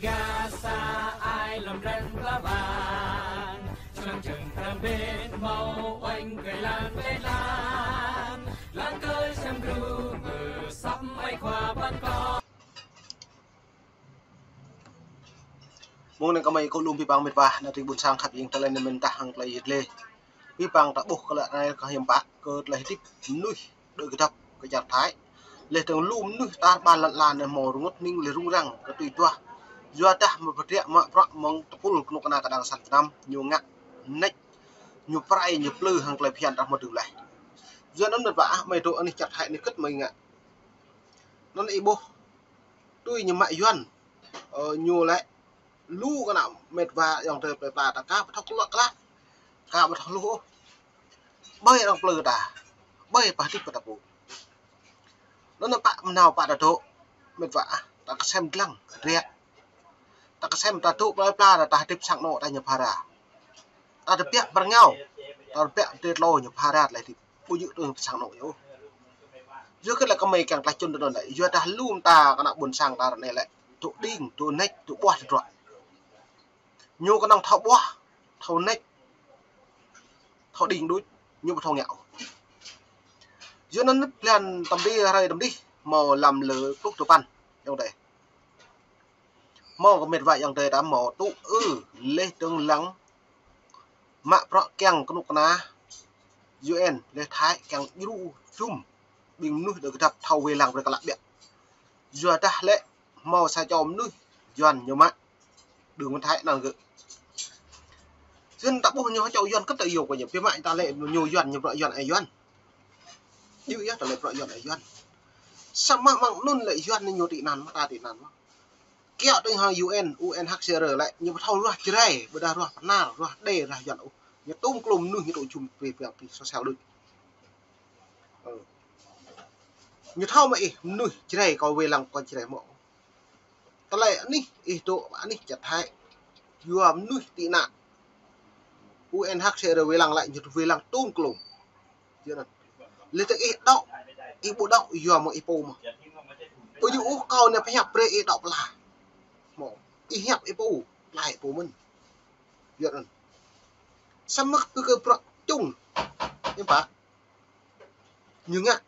người Gaza ai làm răn lá vàng trong chừng thang bên màu oanh cười lan bên lan cơi xem ru bờ sắp ai qua ban con môn này có mấy cô lùm bị băng mệt và là thì buồn sang khắp những tên mình ta hàng lấy hết lê bị băng đã buộc cái lại này có hiểm bạc cơ lấy tích nuôi đôi cái thập cái chặt thái lê từng lùm nuôi ta ba lần là màu ngốt ninh lê rung răng cái tùy tua do ta một vật liệu mà rõ mong tập phun nó cái nào cái đang sản năm nhiều ngặt nách nhiều prai nhiều plư hàng lấy phiền đặt một đường này do nó mệt vã mấy độ anh chặt hại nó cất mình ạ nó lại bố tôi như mại doan nhiều lại lu cái nào mệt và dòng thời về bà ta cá thóc lọt lá cá mà thóc lu bơi đồng plư ta bơi bà thích tập bộ nó bạn nào bạn đã thổ mệt vã ta xem lăng riết ta xem ta tụ bla là ta tiếp sang nọ ta nhập hà ra ta được biết bằng nhau ta được biết tuyệt lôi nhập hà ra lại thì bôi dự được sang nọ yếu dưới cái là có mấy càng ta chôn được lại dưới ta luôn ta cái nào buồn sang ta này lại tụ đinh tụ nách tụ bọt rồi nhiều cái năng thọ bọt thọ nách thọ đinh đối như một thọ nghèo dưới nó nứt lên tầm đi rồi tầm đi màu làm lửa lúc tụ pan trong đây màu có mệt vậy dòng đời đã màu tụ lê tương lắng mạ rõ keng cái nút ná UN lê thái keng ru chum bình nuôi được gặp thầu về làng rồi cả lạc biệt giờ ta lệ màu sai cho nuôi doan nhiều mạ đường bên thái nàng gự dân tập bố nhau cho doan cấp tự yêu của những phía mại ta lệ nhiều doan nhiều loại doan ấy doan như ý là lệ loại doan ấy doan sao mà luôn lệ doan nên nhiều tị nàn ta tị nàn kéo tới hàng UNHCR lại như thâu ra chứ đây bữa ra rồi na rồi đây là dọn như tôm clom nuôi như đội chùm về thì sao được như thâu mày nuôi chứ đây có về lòng con chứ đây mộ ta lại ní ý tổ bạn ní chặt hai vừa nuôi tị nạn UNHCR về lòng lại như về lòng tôm clom chưa nào lấy tới ý đậu ý bộ đậu vừa một ý po mà bây giờ câu này phải học pre ý đậu là một ý hẹp ý bù lại bù mình việc rồi xăm mất cứ cơ chung nhưng phải nhưng á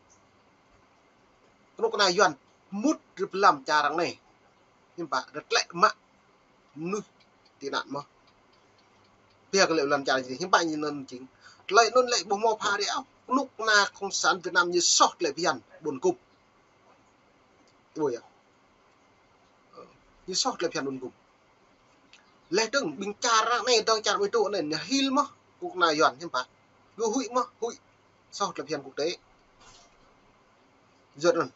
cái này doan mút được làm trà đằng này nhưng phải rất lẹ mặn nuôi tị nạn mà bây giờ liệu làm trà gì nhưng bạn nhìn lần chính lại luôn lại bù mò pha đéo lúc na không sản Việt Nam như sót lại viền buồn cục rồi à như sót lại phiền buồn cùng lẽ đừng bình trà ra này đang trà với tụ này là hil mà cuộc này dọn thêm phải cứ hụi mà hụi sót lại phiền quốc tế giật rồi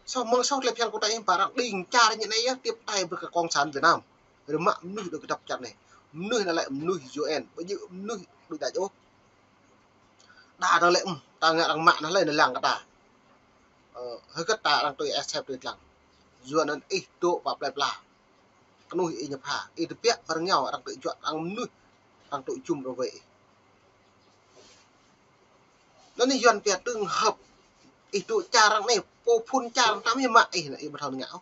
sao mà sót lại phiền quốc tế em phải đang đình trà như này tiếp tay với cả con sản Việt Nam rồi mạng nuôi được cái đập chặt này nuôi là lại nuôi UN bây giờ nuôi được tại chỗ đà đang lại ta nghe đang mạng nó lên là làng cả đà hơi cất ta đang tôi accept được làng dua nan itu và bla bla nuôi y nhập hà y được biết bằng nhau đang tự chọn đang nuôi đang tự chung rồi vậy nó đi dọn việc tương hợp y tụ cha đang này po phun cha đang tắm như mại là y bắt đầu ngáo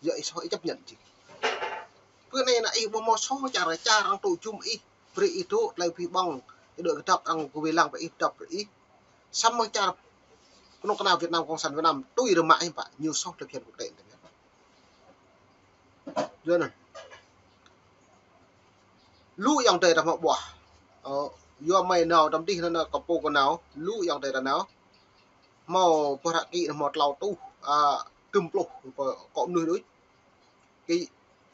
vậy sao y chấp nhận chứ bữa nay là y bao mò số cha là cha đang tự chung y vì y tụ lại vì bong cái đội tập đang của về làng phải y tập y xăm mà cha nó cái nào Việt Nam Cộng sản Việt Nam tôi được mãi phải nhiều số thực hiện quốc tế rồi này lũ dòng tề là họ bỏ do mày nào đâm đi nên là có bộ quần áo lũ dòng tề là nào màu bờ hạ kỵ là một lầu tu cùm lục có nuôi đối cái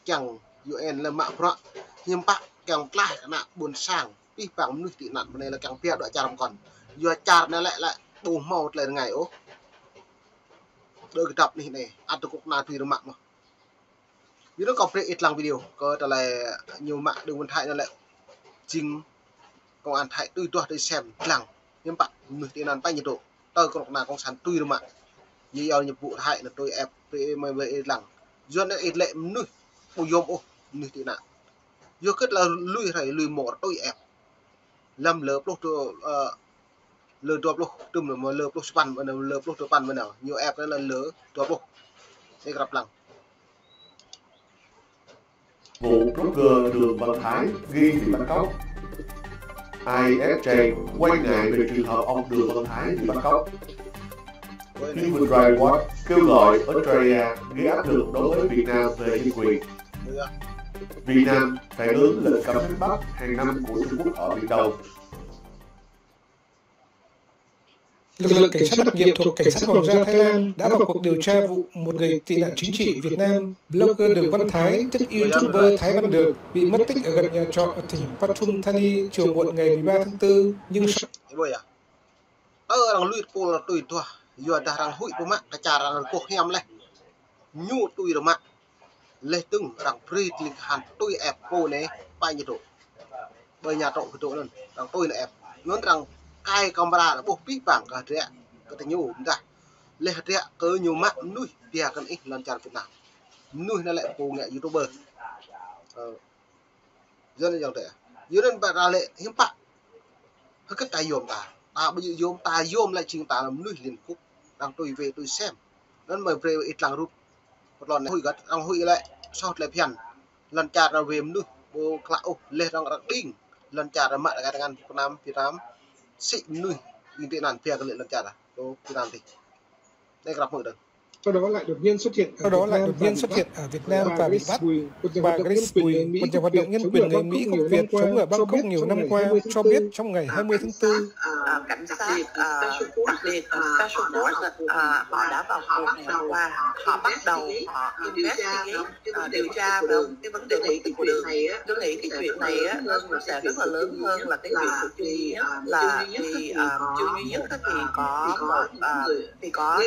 chẳng UN là mạng rõ nhưng bạn càng lại cả nạn buồn sang đi vào nuôi tị nạn này là càng phía đội cha làm còn do cha nó lại bù màu lên ngày ố đôi cái tập này ăn tôi cũng là tùy được mạng mà vì nó có ít lần video có trả lời nhiều mạng đường vận tải là lại chính công an thái tùy tua để xem lằng nhưng bạn người tiền ăn tay nhiệt độ tôi còn là con sản tùy được mạng như yêu nhiệm vụ hại là tôi FPMV lằng duyên ít lệ nuôi bù yôm ô người tiền nạn do kết là lùi một tôi ép lâm lớp lúc lừa tuột luôn tùm mà lừa lúc span mà lừa lúc tuột pan mà nào nhiều ép đó là lừa tuột luôn để gặp lằng Vụ blogger Đường Văn Thái nghi bị bắt cóc. ISJ quan ngại về trường hợp ông Đường Văn Thái bị bắt cóc. Human Rights Watch kêu gọi Australia gây áp lực đối với Việt Nam về nhân quyền. Việt Nam phản ứng lệnh cấm đánh bắt hàng năm của Trung Quốc ở Biển Đông. Lực lượng cảnh sát đặc nhiệm thuộc Cảnh sát Hoàng gia Thái Lan đã vào cuộc điều tra vụ một người tị nạn chính trị Việt Nam, blogger Đường Văn Thái, tức YouTuber Thái Văn Được, bị mất tích ở gần nhà trọ ở tỉnh Pathum Thani chiều muộn ngày 13 tháng 4, nhưng đang luyện cô là tùy thua, giờ đang hụi của mạng, cái trà đang cuộc hem lên, nhu tùy được mạng, lê tưng đang free thì hàn tùy ép cô này bay nhiệt độ, bởi nhà trọ cái chỗ lần, đang tùy là ép, nó đang cai camera là buộc pí bảng cả thế, cái tình nhu chúng ta, lê thế cơ nhiều mạng nuôi, bia cần ít lần tràn Việt Nam, nuôi nó lại cô nghệ YouTuber, dân là dòng thế, dưới nên bà ra lệ hiếm bạc, cái tài dồn ta. Bây giờ zoom lại chính ta làm nuôi liên quốc đang tôi về tôi xem nên mời về ít làng rút một lần này hui gắt đang hui lại sau lại phiền lần chặt là về nuôi bố cạo lên đang đinh lần chặt là mẹ cái đang ăn Việt Nam xịn nuôi như thế nào phía cái lần chặt à Việt Nam thì đây gặp mở được. Sau đó lại đột nhiên xuất hiện ở Việt Nam và bị bắt. Bà Grace Bùi, một nhà hoạt động nhân quyền người Mỹ gốc Việt sống ở Bangkok nhiều năm qua, cho biết trong ngày 20 tháng 4, cảnh sát đặc biệt Special Force họ đã vào cuộc ngày hôm qua. Họ bắt đầu điều tra về cái vấn đề mất tích của Đường. Tôi nghĩ cái chuyện này nó sẽ rất là lớn hơn là cái chuyện của Trương Duy Nhất, là vì Trương Duy Nhất thì có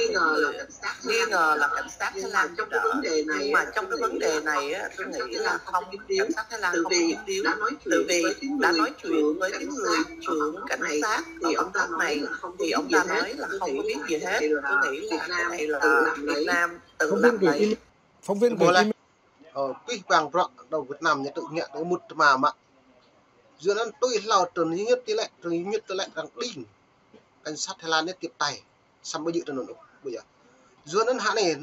nghi ngờ là cảnh sát Thái Lan giúp đỡ, nhưng mà trong cái vấn đề này tôi nghĩ là không, cảnh sát Thái Lan không biết điếu, tự vì đã nói chuyện với cái người trưởng cảnh sát thì ông ta này thì ông ta nói là không có biết gì hết. Tôi nghĩ là cái này là Việt Nam tự làm vậy. Phóng viên gửi email cái vàng rọ đầu Việt Nam nhà tự nhận cái một mà giữaนั้นtôi lao từ nhất lại đang đinh cảnh sát Thái Lan tiếp tay xong bây giờ từ nó bây giờ giữaนั้นhạ này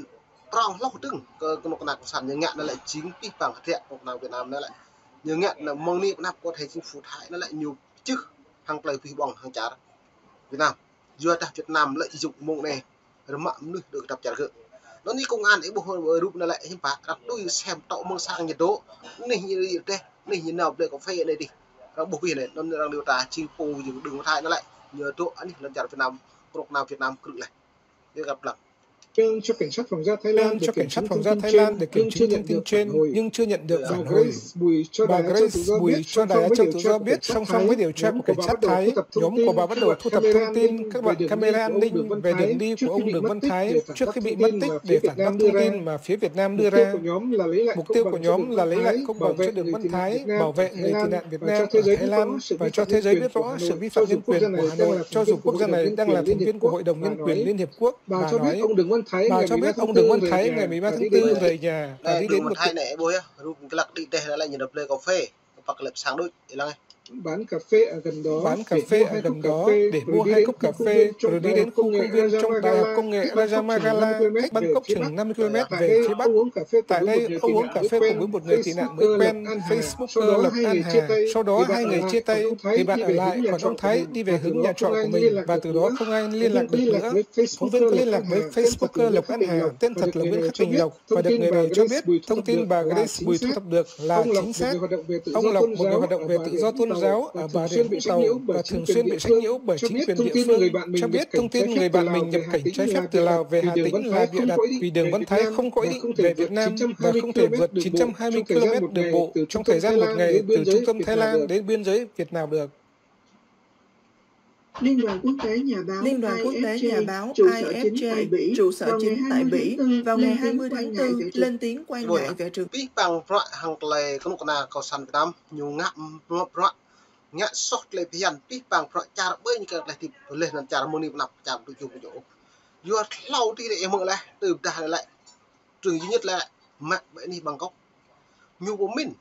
tròn lóc từng cái một nạc sản như ngạn nó lại chính cái vàng thiện một nào Việt Nam nó lại như ngạn là mong niệm nạp có thể chính phủ Thái nó lại nhiều chứ hàng lời phi bằng hàng trả Việt Nam giữa ta Việt Nam lợi dụng mong này rồi mạng nuôi được tập trả gỡ nó đi công an ấy bộ rụp nó lại hiếm bạc đặt tôi xem tạo mong sang nhiệt độ này như đây này như nào đây có phê này đi nó bộ vì này nó đang điều tra chi phù dùng đường Thái nó lại nhờ chỗ anh lần trả Việt Nam cục nào Việt Nam cự lại để gặp lại cho cảnh sát Hoàng gia Thái Lan để kiểm chứng thông tin trên nhưng chưa nhận được phản hồi. Bà Grace Bùi cho Đài Á Châu Tự Do biết song song với điều tra của cảnh sát Thái, nhóm của bà bắt đầu thu thập thông tin các đoạn camera an ninh về đường đi của ông Đường Văn Thái trước khi bị mất tích để phản bác thông tin mà phía Việt Nam đưa ra. Mục tiêu của nhóm là lấy lại công bằng cho Đường Văn Thái, bảo vệ người tị nạn Việt Nam ở Thái Lan và cho thế giới biết rõ sự vi phạm nhân quyền của Hà Nội, cho dù quốc gia này đang là thành viên của Hội đồng Nhân quyền Liên Hiệp Quốc. Bà nói bà cho biết ông Đường Văn Thái ngày 13 tháng 4 về nhà và đi đến một Thái này bố rụp cái lạc đi đây là nhìn đập lên cà phê hoặc lập sáng đôi là ngay bán cà phê ở gần đó để mua 2 cốc cà phê rồi đi đến khu công viên trong Đại học Công nghệ Rajamagala cách Bangkok chừng 50 km về phía bắc. Tại đây ông uống cà phê cùng với một người tị nạn mới quen, Facebooker Lộc An Hà. Sau đó hai người chia tay, người bạn ở lại còn ông Thái đi về hướng nhà trọ của mình và từ đó không ai liên lạc được nữa. Phóng viên có liên lạc với Facebooker Lộc An Hà, tên thật là Nguyễn Khắc Bình Lộc, và được người này cho biết thông tin bà Grace Bùi thu thập được là chính xác. Ông Lộc, một người hoạt động về tự do tôn giáo ở Bà Rịa Vũng Tàu và thường xuyên bị sách nhiễu bởi chính quyền địa phương, cho biết thông tin người bạn mình nhập cảnh trái phép từ Lào về Hà Tĩnh là bịa đặt vì Đường Văn Thái không có ý định về Việt Nam và không thể vượt 920 km đường bộ trong thời gian một ngày từ trung tâm Thái Lan đến biên giới Việt Nam được. Liên đoàn quốc tế nhà báo ISJ trụ sở chính tại Bỉ vào ngày 20 tháng 4 lên tiếng quan ngại về trường Bí bằng hàng lề có một nào cầu săn Việt Nam nhiều ngã sót lệ phiền bí bằng cha bơi như cái này thì lên là cha moni nạp cha tụi chung chỗ vừa lâu thì để mở lại từ đà lại trường duy nhất lại mạng vậy đi Bangkok nhiều của mình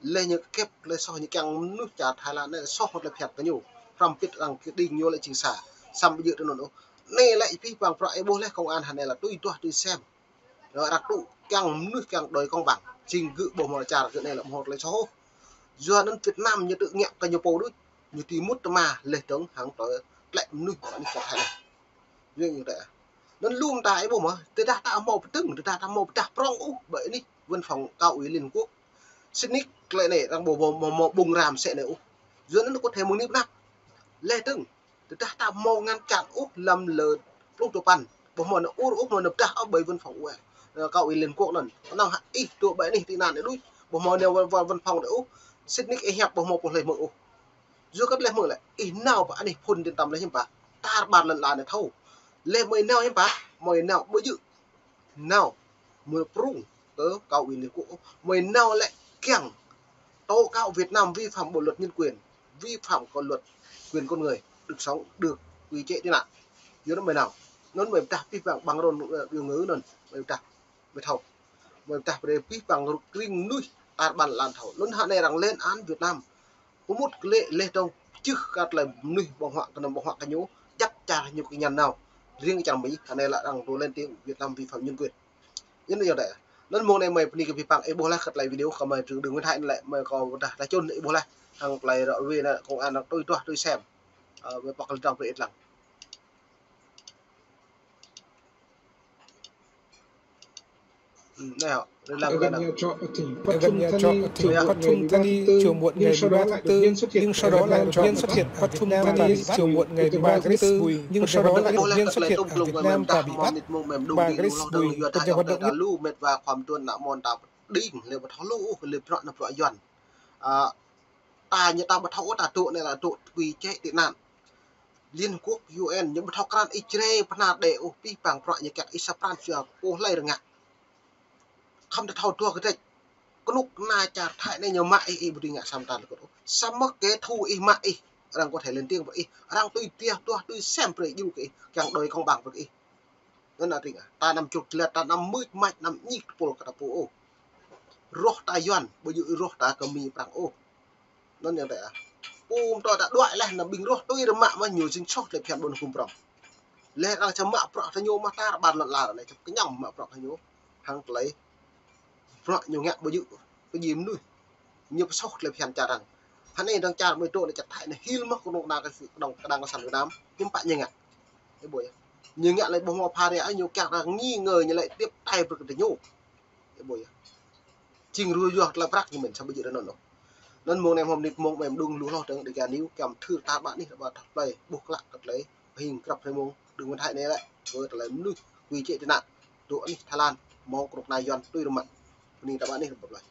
lên như kép lên so như càng nước trà Thái Lan này so một là phèn cái nhiều làm biết rằng cái đình nhiều lại chính xả xăm bây giờ nó này lại bí bằng bữa bố lại công an Hà này là tôi xem rồi đặc tụ càng nuôi càng đời công bằng trình gự bộ mọi trà cái này là một lấy số do nên Việt Nam như tự nghiệm cái nhiều bầu đấy như tí mút mà lệ tướng hàng tới lại nuôi bọn chặt hay này riêng như vậy nên luôn tại bộ mà tôi đã tạo một từng tôi đã tạo một đặc prong bởi đi văn phòng cao ủy liên quốc Sydney lại này đang bộ bùng ràm sẽ này giữa nó có thể một nếp nắp lệ từng tôi đã tạo một ngăn chặn làm lợn lúc tụ pan bộ mà nó mà nó đã bởi văn phòng cao ủy liên quốc lần nó nằm ít tụ bởi này thì nào để đuôi bộ mà đều vào văn phòng để Sydney hẹp bộ một lời mở giữa các lời mở lại ít nào bạn này phun đến tầm lấy hiểm bạn ta bàn lần là này thâu lên mười nào hiểm bạn mười nào bữa dự nào mười prung tớ cao ủy liên quốc mười nào lại kẻng tố cáo Việt Nam vi phạm bộ luật nhân quyền vi phạm còn luật quyền con người được sống được quy chế thế nào dưới nó mười nào nó mười ta vi phạm bằng đồn điều ngữ nền mười ta mười thầu mười ta về vi phạm kinh nuôi ta bàn làm thầu lớn hạn này rằng lên án Việt Nam có một lệ lệ trong chứ các là nuôi bằng họa còn bằng họa cái nhố chắc chắn nhiều cái nhà nào riêng chẳng Mỹ này lại rằng tôi lên tiếng Việt Nam vi phạm nhân quyền rất nhiều đấy nên môn này mày đi cái vi phạm Ebola khật lại video không mày đừng nguyên hại lại mày còn đã chôn Ebola thằng lại rồi vì là công an là tôi xem với bọc trong về lằng này họ làm cái nào gần nhà trọ Pathum Thani chiều muộn ngày 13 tháng 4 nhưng sau đó lại đột nhiên xuất hiện Pathum Thani chiều muộn ngày 13 tháng 4 nhưng sau đó lại đột nhiên xuất hiện ở Việt Nam và bị bắt. Bà Grace Bùi cập nhật hoạt động nhất lưu mệt vàความtuần nạo mòn tạo đinh liệu bật tháo lũ liệu chọn là loại dần ta như ta bật tháo ta tụ này là tụ quy chế tị nạn Liên Quốc UN những bật tháo can Israel pana để pi bằng loại như các Israel chưa cô lấy được ngạ không được thâu tua cái đấy có lúc na chả thay này nhiều mại y bùi ngạ sam tan có sam mất cái thu y mại đang có thể lên tiếng vậy đang tôi xem rồi yêu cái chẳng đời công bằng vậy nên là gì ta nằm chụp là ta nằm mít mạch nằm nhịp pol cả po roh ta yuan bây giờ roh ta cầm mi bằng nên như vậy tôi đã đoại lên là bình roh tôi được mạng mà nhiều sinh sót để phèn buồn cùng prong lẽ đang chấm mạng prong thay nhô mà ta bàn luận là này cái nhầm mạng prong thay nhô hàng lấy prong nhiều ngạn bây giờ cái gì nuôi nhiều sót để phèn trả rằng hắn này đang trả 10 trộn để chặt thay này hil mất con nào cái đồng đang có sản Việt Nam nhưng bạn như ngạn cái buổi nhưng ngạn lại bông hoa pha đấy nhiều càng là nghi ngờ như lại tiếp tay với cái nhô cái buổi trình rùi ruột là bác như mình sao bây giờ nó nên môn em hôm nay môn em đừng lú lo để cái níu cầm thư ta bạn đi và thật đây buộc lại thật lấy hình cặp hay môn đừng quan hại này lại rồi thật lấy nuôi quy chế thế nạn độ Thái Lan mong cục này giòn tôi được mặt mình ta bạn đi được một loại